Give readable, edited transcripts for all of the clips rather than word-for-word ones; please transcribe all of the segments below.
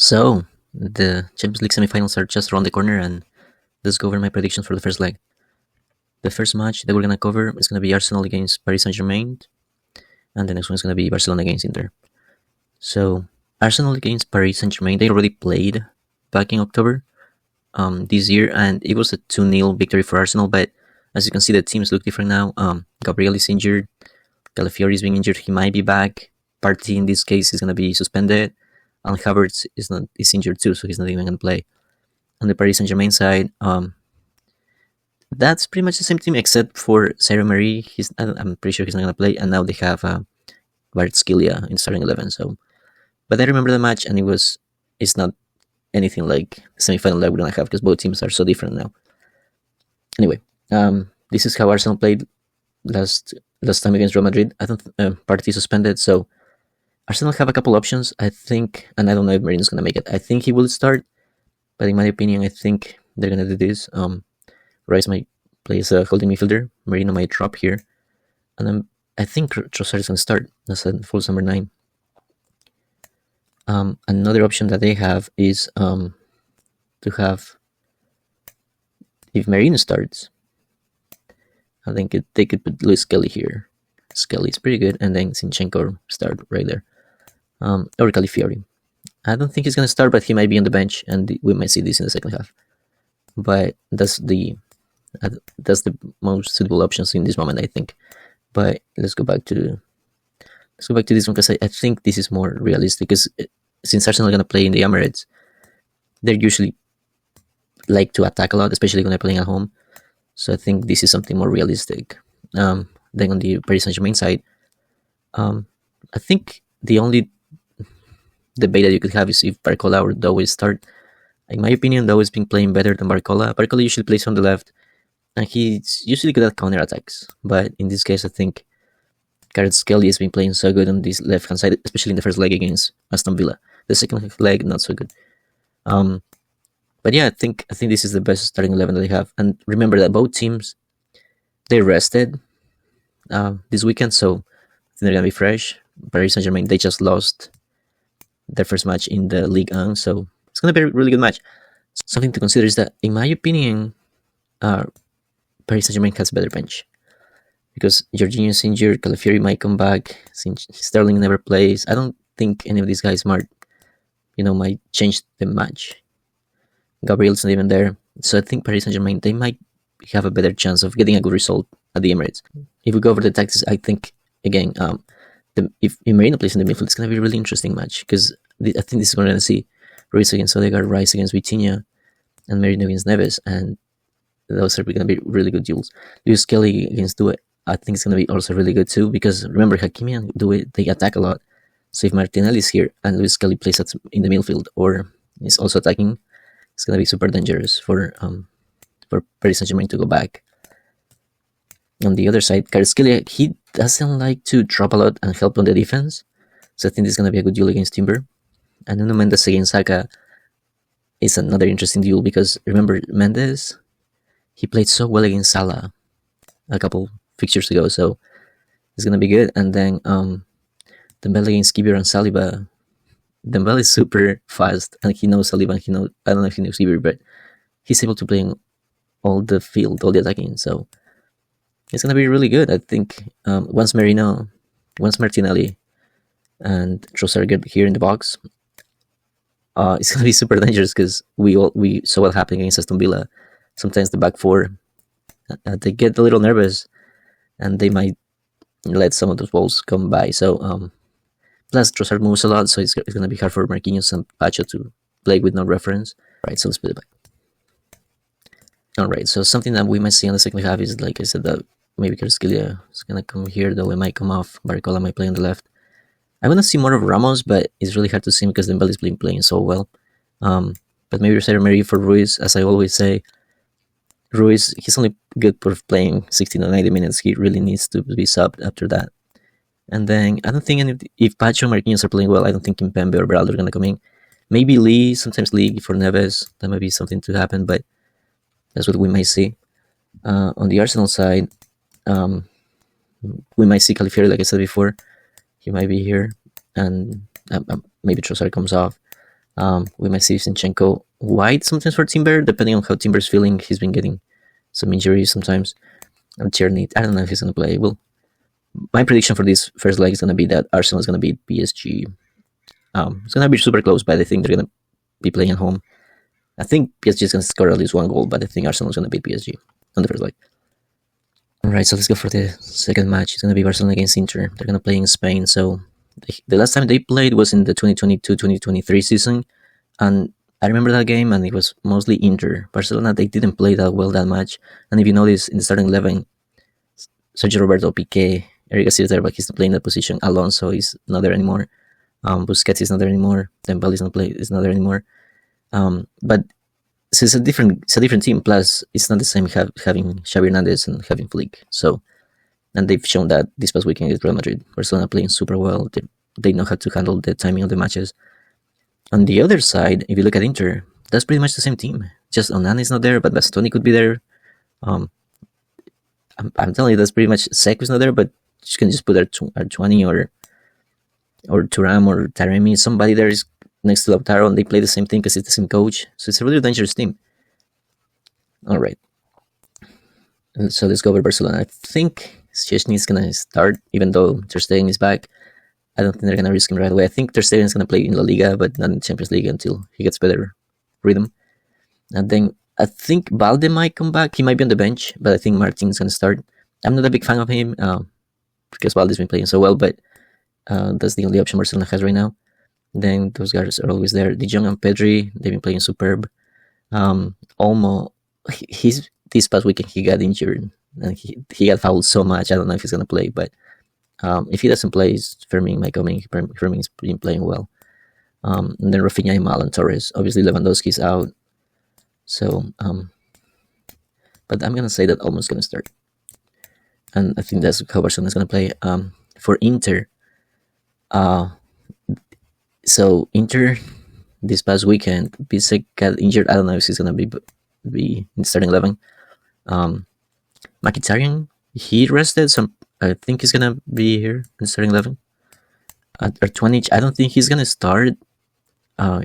So, the Champions League semifinals are just around the corner, and let's go over my predictions for the first leg. The first match that we're gonna cover is gonna be Arsenal against Paris Saint-Germain, and the next one is gonna be Barcelona against Inter. So, Arsenal against Paris Saint-Germain, they already played back in October this year, and it was a 2-0 victory for Arsenal, but as you can see, the teams look different now. Gabriel is injured, Calafiori is being injured, he might be back. Partey in this case is gonna be suspended, and Havertz is injured too, so he's not even gonna play. On the Paris Saint-Germain side, that's pretty much the same team except for Sarah Marie. I'm pretty sure he's not gonna play, and now they have Kvaratskhelia in starting 11. So, but I remember the match, and it's not anything like semi-final that we're gonna have because both teams are so different now. Anyway, this is how Arsenal played last time against Real Madrid. I don't Partey suspended, so Arsenal have a couple options. I think, and I don't know if Marino's gonna make it. I think he will start, but in my opinion, I think they're gonna do this. Rice might play as a holding midfielder. Marino might drop here, and then I think Trossard is gonna start as a false number 9. Another option that they have is to have, if Marino starts, I think they could put Luis Skelly here. Skelly is pretty good, and then Zinchenko start right there, or Calafiori. I don't think he's gonna start, but he might be on the bench, and we might see this in the second half. But that's the most suitable options in this moment, I think. But let's go back to this one because I think this is more realistic. Because since Arsenal are gonna play in the Emirates, they usually like to attack a lot, especially when they're playing at home. So I think this is something more realistic. Then on the Paris Saint-Germain side, I think the only debate that you could have is if Barcola or Doué start. In my opinion, Doué has been playing better than Barcola. Barcola usually plays on the left, and he's usually good at counter attacks. But in this case, I think Kvaratskhelia has been playing so good on this left-hand side, especially in the first leg against Aston Villa. The second leg, not so good. But yeah, I think this is the best starting 11 that they have. And remember that both teams, they rested this weekend, so I think they're gonna be fresh. Paris Saint-Germain, they just lost their first match in the Ligue 1, so it's gonna be a really good match. Something to consider is that, in my opinion, Paris Saint-Germain has a better bench because Jorginho's injured, Calafiori might come back, since Sterling never plays. I don't think any of these guys might change the match. Gabriel's not even there, so I think Paris Saint-Germain, they might have a better chance of getting a good result at the Emirates. If we go over the tactics, I think again, if Marino plays in the midfield, it's gonna be a really interesting match because I think this is going to see Ruiz against Odegaard, Rice against Vitinha, and Merino against Neves, and those are going to be really good duels. Luis Skelly against Doué, I think it's going to be also really good too, because remember, Hakimi and Doué, they attack a lot. So if Martinelli is here and Luis Skelly plays in the midfield or is also attacking, it's going to be super dangerous for Paris Saint-Germain to go back. On the other side, Kvaratskhelia, he doesn't like to drop a lot and help on the defense, so I think this is going to be a good duel against Timber. And Nuno Mendes against Saka is another interesting duel because remember, Mendes, he played so well against Salah a couple fixtures ago, so it's gonna be good. And then Dembele against Kibir and Saliba. Dembele is super fast, and he knows Saliba. I don't know if he knows Kibir, but he's able to play in all the field, all the attacking. So it's gonna be really good. I think once Martinelli and Trossard get here in the box, it's gonna be super dangerous because we saw what happened against Aston Villa. Sometimes the back four, they get a little nervous, and they might let some of those balls come by. So plus Trossard moves a lot, so it's gonna be hard for Marquinhos and Pacho to play with no reference. Right, so let's put it back. Alright, so something that we might see on the second half is, like I said, that maybe Kvaratskhelia is gonna come here, though it might come off. Barcola might play on the left. I want to see more of Ramos, but it's really hard to see him because Dembele is playing so well. But maybe Sarah Marie for Ruiz, as I always say. Ruiz, he's only good for playing 60 to 90 minutes. He really needs to be subbed after that. And then I don't think if Pacho and Marquinhos are playing well, I don't think Kimpembe or Beraldo are gonna come in. Maybe Lee, sometimes Lee for Neves. That might be something to happen, but that's what we might see. On the Arsenal side, we might see Calafiori, like I said before. He might be here, and maybe Trossard comes off. We might see Zinchenko wide sometimes for Timber, depending on how Timber's feeling. He's been getting some injuries sometimes. And Tierney, I don't know if he's going to play. Well, my prediction for this first leg is going to be that Arsenal is going to beat PSG. It's going to be super close, but I think they're going to be playing at home. I think PSG is going to score at least one goal, but I think Arsenal is going to beat PSG on the first leg. Alright, so let's go for the second match. It's going to be Barcelona against Inter. They're going to play in Spain. So the last time they played was in the 2022-2023 season. And I remember that game, and it was mostly Inter. Barcelona, they didn't play that well that match. And if you notice, in the starting 11, Sergio Roberto, Piqué, Eric Garcia is there, but he's not playing that position. Alonso is not there anymore. Busquets is not there anymore. Dembele is not there anymore. But so it's a different team. Plus, it's not the same having Xavi Hernandez and having Flick. So, and they've shown that this past weekend against Real Madrid, Barcelona playing super well. They know how to handle the timing of the matches. On the other side, if you look at Inter, that's pretty much the same team. Just Onana is not there, but Bastoni could be there. I'm telling you, that's pretty much Sekou is not there, but you can just put Artuani or Thuram or Taremi. Somebody there is next to Lautaro, and they play the same thing because it's the same coach. So it's a really dangerous team. All right. So let's go over Barcelona. I think Szczesny is going to start, even though Ter Stegen is back. I don't think they're going to risk him right away. I think Ter Stegen is going to play in La Liga, but not in ChampionsLeague until he gets better rhythm. And then I think Balde might come back. He might be on the bench, but I think Martin's going to start. I'm not a big fan of him because Balde's been playing so well, but that's the only option Barcelona has right now. Then those guys are always there. De Jong and Pedri, they've been playing superb. Olmo, this past weekend he got injured and he got fouled so much. I don't know if he's going to play, but if he doesn't play, Fermin might come in. Fermin's been playing well. And then Rafinha, Yamal, and Torres. Obviously, Lewandowski's out. So, but I'm going to say that Olmo's going to start. And I think that's how Barcelona's going to play. For Inter, so Inter this past weekend, Bisek got injured. I don't know if he's going to be in starting 11. Mkhitaryan, he rested. So I think he's going to be here in starting 11. Artuani, I don't think he's going to start.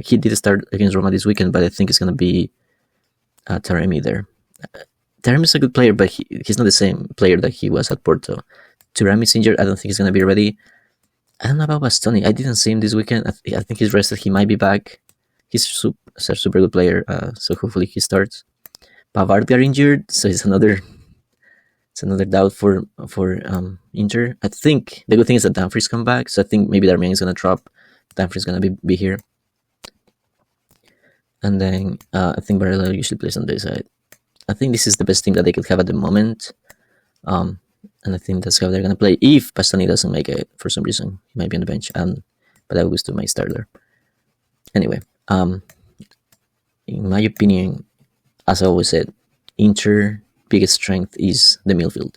He did start against Roma this weekend, but I think it's going to be Taremi there. Taremi's a good player, but he's not the same player that he was at Porto. Taremi's injured. I don't think he's going to be ready. I don't know about Bastoni. I didn't see him this weekend. I think he's rested. He might be back. He's a super good player, so hopefully he starts. Pavard got injured, so it's another doubt for Inter. I think the good thing is that Dumfries come back, so I think maybe Darmian is going to drop. Dumfries is going to be here. And then I think Barella usually plays on this side. I think this is the best team that they could have at the moment. And I think that's how they're going to play. If Bastoni doesn't make it for some reason, he might be on the bench. But I will still might start there. Anyway, in my opinion, as I always said, Inter biggest strength is the midfield.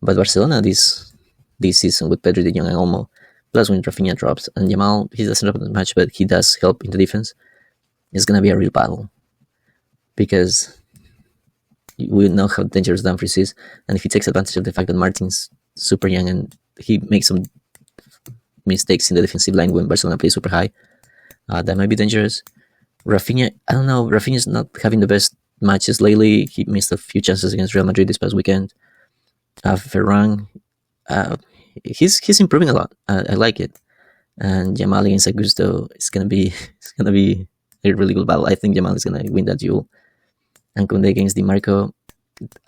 But Barcelona this season with Pedri, De Jong, and Olmo, plus when Rafinha drops and Yamal, he doesn't drop in the match, but he does help in the defense. It's going to be a real battle because we know how dangerous Dumfries is, and if he takes advantage of the fact that Martin's super young and he makes some mistakes in the defensive line when Barcelona plays super high, that might be dangerous. Rafinha, I don't know, Rafinha's not having the best matches lately. He missed a few chances against Real Madrid this past weekend. Ferran, he's improving a lot. I like it. And Yamal against Augusto, it's gonna be a really good battle. I think Yamal is gonna win that duel. And Koundé against Di Marco,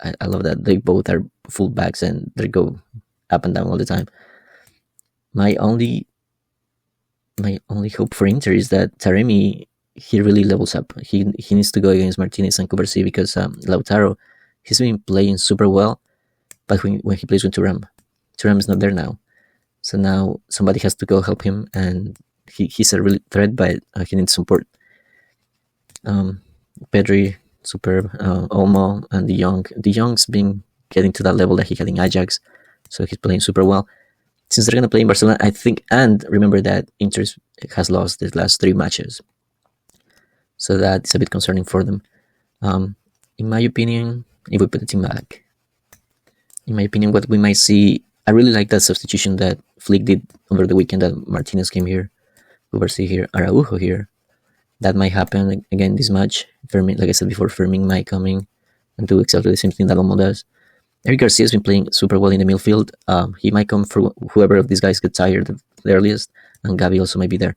I love that they both are full backs and they go up and down all the time. My only hope for Inter is that Taremi, he really levels up. He needs to go against Martinez and Cubarsí because Lautaro, he's been playing super well, but when he plays with Thuram is not there now. So now somebody has to go help him, and he's a really threat, but he needs support. Pedri, superb. Olmo and De Jong. De Jong's been getting to that level that he had in Ajax, so he's playing super well. Since they're going to play in Barcelona, I think, and remember that Inter has lost the last 3 matches. So that's a bit concerning for them. In my opinion, if we put the team back, in my opinion, what we might see, I really like that substitution that Flick did over the weekend, that Martinez came here, Cubarsí here, Araujo here, that might happen again this match. Fermin, like I said before, Fermin might come in and do exactly the same thing that Olmo does. Eric Garcia has been playing super well in the midfield. He might come for whoever of these guys get tired the earliest, and Gavi also might be there.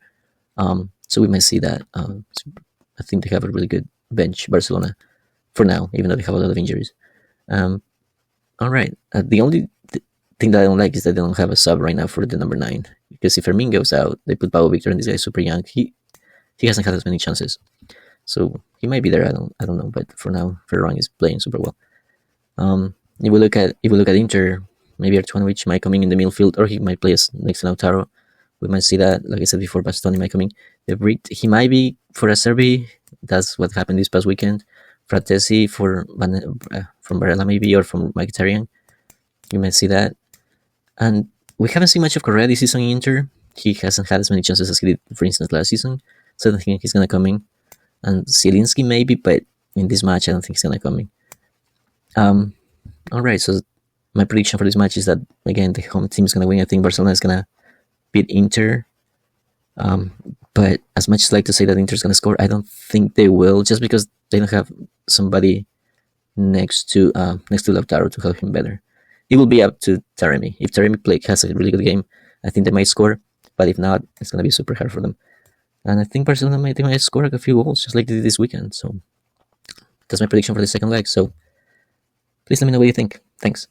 So we might see that. I think they have a really good bench, Barcelona, for now, even though they have a lot of injuries. All right. The only thing that I don't like is that they don't have a sub right now for the number 9. Because if Fermin goes out, they put Pablo Victor, and this guy's super young. He hasn't had as many chances, so he might be there. I don't know. But for now, Ferran is playing super well. If we look at Inter, maybe Artuanovic might come in the midfield, or he might play as next to Lautaro. We might see that. Like I said before, Bastoni might come in. He might be for Acerbi. That's what happened this past weekend. Fratesi from Varela maybe, or from Mkhitaryan. You might see that. And we haven't seen much of Correa this season in Inter. He hasn't had as many chances as he did, for instance, last season. So I don't think he's going to come in. And Zielinski maybe, but in this match, I don't think he's going to come in. Alright, so my prediction for this match is that, again, the home team is going to win. I think Barcelona is going to beat Inter. But as much as I like to say that Inter is going to score, I don't think they will, just because they don't have somebody next to Lautaro to help him better. It will be up to Taremi. If Taremi has a really good game, I think they might score. But if not, it's going to be super hard for them. And I think Barcelona might score a few goals, just like they did this weekend. So that's my prediction for the second leg. So please let me know what you think. Thanks.